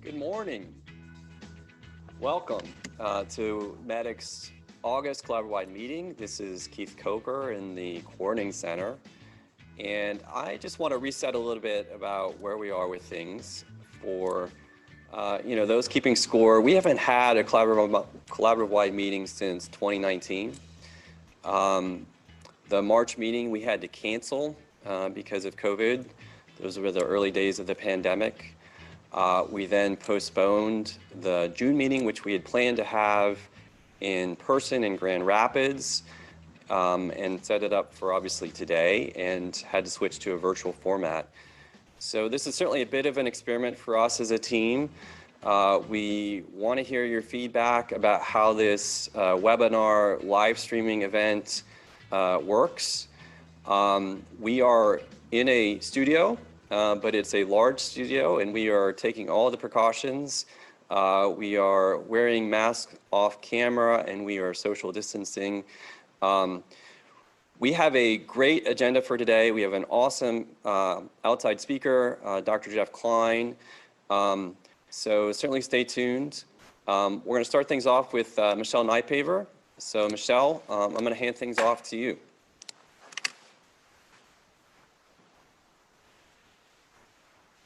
Good morning. Welcome to MEDIC's August Collaborative meeting. This is Keith Coker in the Coordinating Center. And I just want to reset a little bit about where we are with things for those keeping score. We haven't had a collaborative-wide meeting since 2019. The March meeting we had to cancel because of COVID. Those were the early days of the pandemic. We then postponed the June meeting, which we had planned to have in person in Grand Rapids, and set it up for obviously today, and had to switch to a virtual format. So this is certainly a bit of an experiment for us as a team. We want to hear your feedback about how this webinar live streaming event works. We are in a studio, but it's a large studio, and we are taking all the precautions. We are wearing masks off camera, and we are social distancing. We have a great agenda for today. We have an awesome outside speaker, Dr. Jeff Klein. So certainly stay tuned. We're going to start things off with Michelle Nypaver. So Michelle, I'm going to hand things off to you.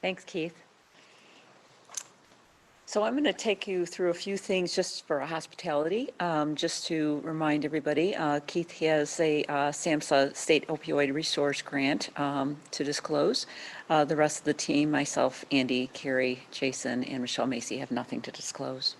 Thanks, Keith. So I'm going to take you through a few things just for hospitality, just to remind everybody. Keith has a SAMHSA State Opioid Resource Grant to disclose. The rest of the team, myself, Andy, Carrie, Jason, and Michelle Macy, have nothing to disclose.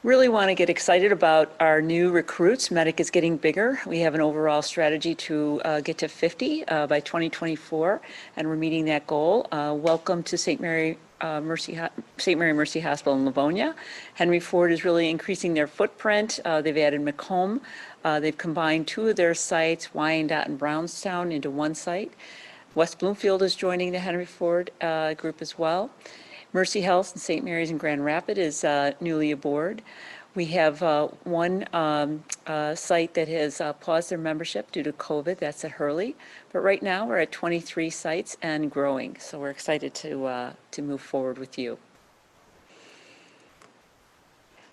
Really want to get excited about our new recruits. MEDIC is getting bigger. We have an overall strategy to get to 50 by 2024, and we're meeting that goal. Welcome to St. Mary Mercy Hospital in Livonia. Henry Ford is really increasing their footprint. They've added Macomb. They've combined two of their sites, Wyandotte and Brownstown, into one site. West Bloomfield is joining the Henry Ford group as well. Mercy Health in St. Mary's and Grand Rapids is newly aboard. We have one site that has paused their membership due to COVID. That's at Hurley. But right now we're at 23 sites and growing. So we're excited to move forward with you.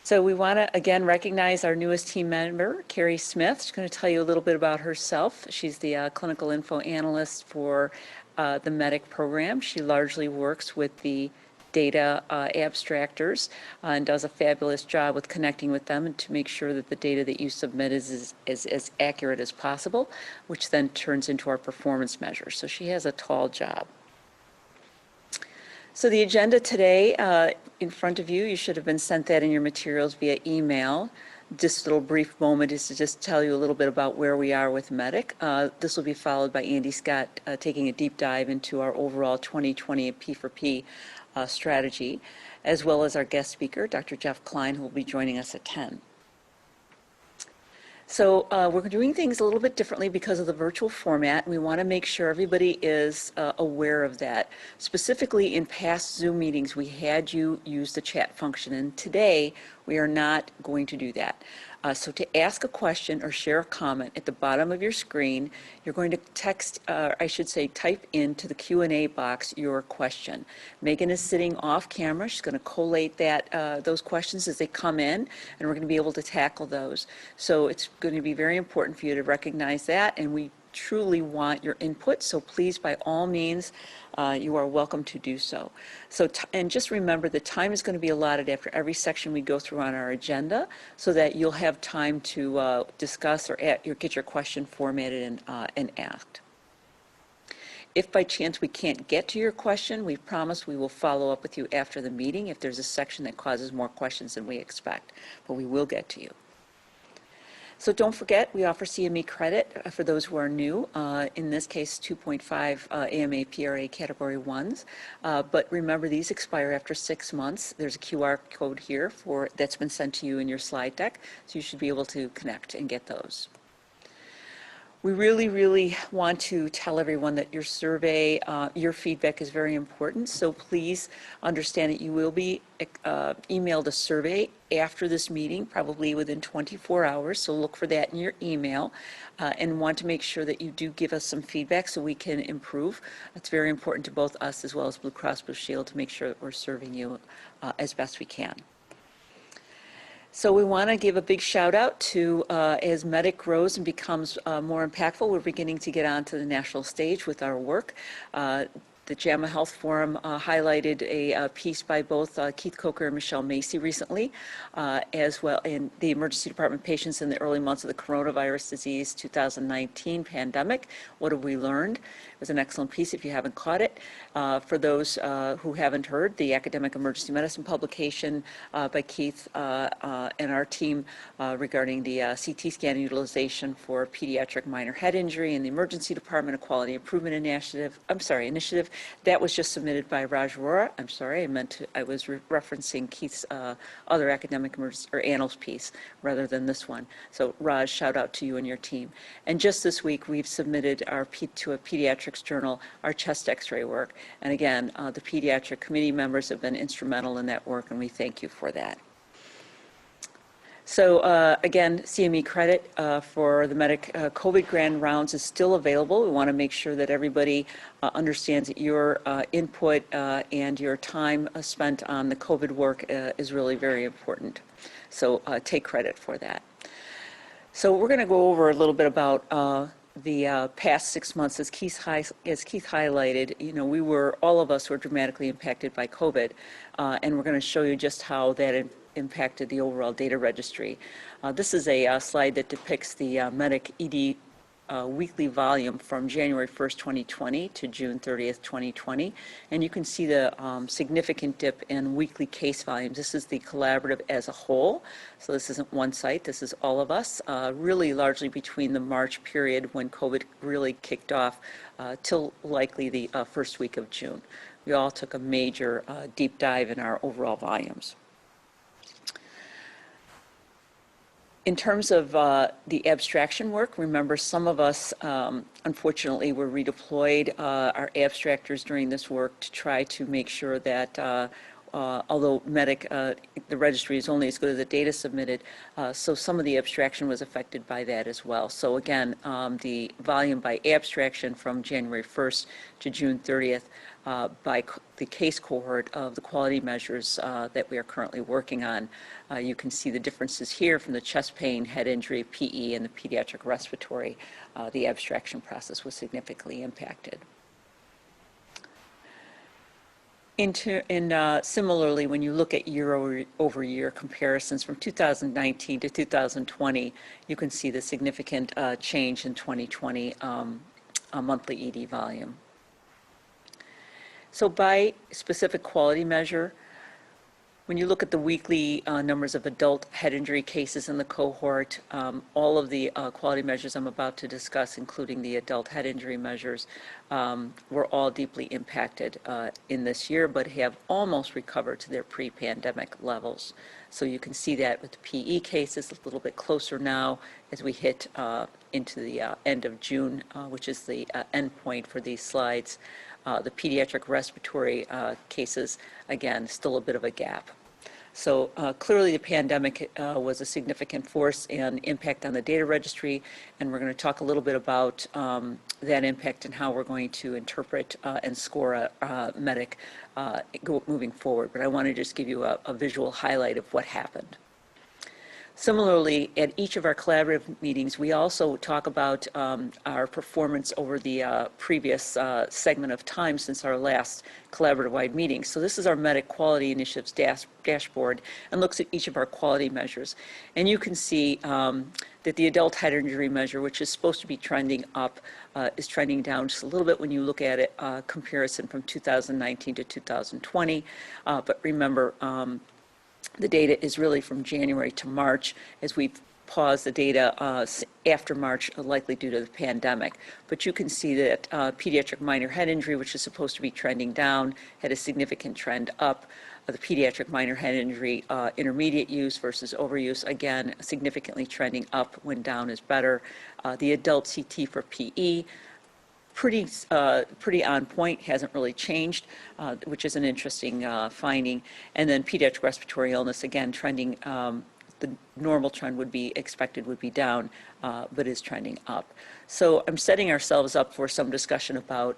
So we want to, again, recognize our newest team member, Carrie Smith. She's going to tell you a little bit about herself. She's the clinical info analyst for the MEDIC program. She largely works with the data abstractors and does a fabulous job with connecting with them and to make sure that the data that you submit is as accurate as possible, which then turns into our performance measures. So she has a tall job. So the agenda today in front of you, you should have been sent that in your materials via email. This little brief moment is to just tell you a little bit about where we are with MEDIC. This will be followed by Andy Scott taking a deep dive into our overall 2020 P4P strategy, as well as our guest speaker, Dr. Jeff Klein, who will be joining us at 10. So we're doing things a little bit differently because of the virtual format, and we want to make sure everybody is aware of that. Specifically, in past Zoom meetings, we had you use the chat function, and today we are not going to do that. So to ask a question or share a comment at the bottom of your screen, you're going to text, I should say type into the Q&A box your question. Megan is sitting off camera. She's going to collate those questions as they come in, and we're going to be able to tackle those. So it's going to be very important for you to recognize that, and we truly want your input, so please, by all means, you are welcome to do so. And just remember, the time is going to be allotted after every section we go through on our agenda, so that you'll have time to discuss or get your question formatted and asked. If by chance we can't get to your question, we promise we will follow up with you after the meeting if there's a section that causes more questions than we expect, but we will get to you. So don't forget, we offer CME credit for those who are new, in this case 2.5 AMA PRA Category 1s. But remember, these expire after 6 months. There's a QR code here that's been sent to you in your slide deck, so you should be able to connect and get those. We really, really want to tell everyone that your survey, your feedback is very important. So please understand that you will be emailed a survey after this meeting, probably within 24 hours. So look for that in your email and want to make sure that you do give us some feedback so we can improve. It's very important to both us as well as Blue Cross Blue Shield to make sure that we're serving you as best we can. So we want to give a big shout out to, as Medic grows and becomes more impactful, we're beginning to get onto the national stage with our work. The JAMA Health Forum highlighted a piece by both Keith Coker and Michelle Macy recently, as well in the emergency department patients in the early months of the coronavirus disease 2019 pandemic. What have we learned? It was an excellent piece if you haven't caught it. For those who haven't heard, the academic emergency medicine publication by Keith and our team regarding the CT scan utilization for pediatric minor head injury in the emergency department, a quality improvement initiative, that was just submitted by Raj Arora. I'm sorry, I was referencing Keith's other academic emergency, or annals piece, rather than this one. So Raj, shout out to you and your team. And just this week, we've submitted to a pediatrics journal our chest x-ray work. And again, the pediatric committee members have been instrumental in that work, and we thank you for that. So again, CME credit for the Medic COVID grand rounds is still available. We want to make sure that everybody understands that your input and your time spent on the COVID work is really very important. So take credit for that. So we're going to go over a little bit about the past 6 months. As Keith highlighted, you know, all of us were dramatically impacted by COVID, and we're going to show you just how that impacted the overall data registry. This is a slide that depicts the Medic ED weekly volume from January 1st, 2020 to June 30th, 2020. And you can see the significant dip in weekly case volumes. This is the collaborative as a whole. So this isn't one site, this is all of us, really largely between the March period when COVID really kicked off till likely the first week of June. We all took a major deep dive in our overall volumes. In terms of the abstraction work, remember some of us, unfortunately, were redeployed, our abstractors during this work to try to make sure that although Medic, the registry is only as good as the data submitted, so some of the abstraction was affected by that as well. So again, the volume by abstraction from January 1st to June 30th by the case cohort of the quality measures that we are currently working on. You can see the differences here from the chest pain, head injury, PE, and the pediatric respiratory. The abstraction process was significantly impacted. Similarly, when you look at year-over-year comparisons from 2019 to 2020, you can see the significant change in 2020 monthly ED volume. So by specific quality measure, when you look at the weekly numbers of adult head injury cases in the cohort, all of the quality measures I'm about to discuss, including the adult head injury measures, were all deeply impacted in this year, but have almost recovered to their pre-pandemic levels. So you can see that with the PE cases a little bit closer now as we hit into the end of June, which is the end point for these slides. The pediatric respiratory cases, again, still a bit of a gap. So clearly the pandemic was a significant force and impact on the data registry, and we're going to talk a little bit about that impact and how we're going to interpret and score Medic moving forward. But I want to just give you a visual highlight of what happened. Similarly, at each of our collaborative meetings, we also talk about our performance over the previous segment of time since our last collaborative-wide meeting. So this is our Medic Quality Initiatives dashboard and looks at each of our quality measures. And you can see that the adult head injury measure, which is supposed to be trending up, is trending down just a little bit when you look at it, comparison from 2019 to 2020. But remember, the data is really from January to March as we've pause the data after March, likely due to the pandemic. But you can see that pediatric minor head injury, which is supposed to be trending down, had a significant trend up. The pediatric minor head injury intermediate use versus overuse, again, significantly trending up when down is better. The adult CT for PE, pretty on point, hasn't really changed, which is an interesting finding. And then pediatric respiratory illness, again, trending, the normal trend would be expected would be down, but is trending up. So I'm setting ourselves up for some discussion about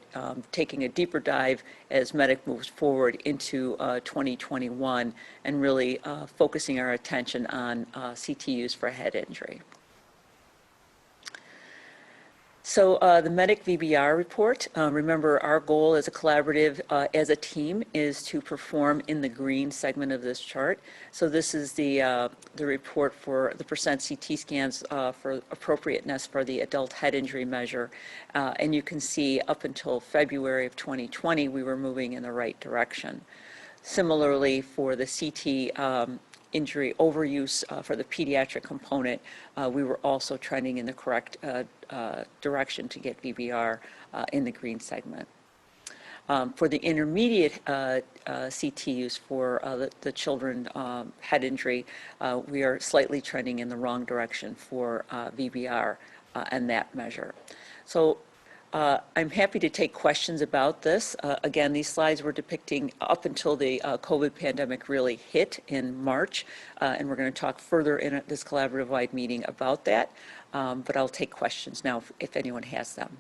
taking a deeper dive as Medic moves forward into 2021 and really focusing our attention on CT use for head injury. So the Medic VBR report, remember our goal as a collaborative, as a team, is to perform in the green segment of this chart. So this is the report for the percent CT scans for appropriateness for the adult head injury measure. And you can see up until February of 2020, we were moving in the right direction. Similarly, for the CT injury overuse for the pediatric component, we were also trending in the correct direction to get VBR in the green segment. For the intermediate CT use for the children head injury, we are slightly trending in the wrong direction for VBR and that measure. So I'm happy to take questions about this. Again, these slides were depicting up until the COVID pandemic really hit in March, and we're going to talk further in this collaborative-wide meeting about that, but I'll take questions now if anyone has them.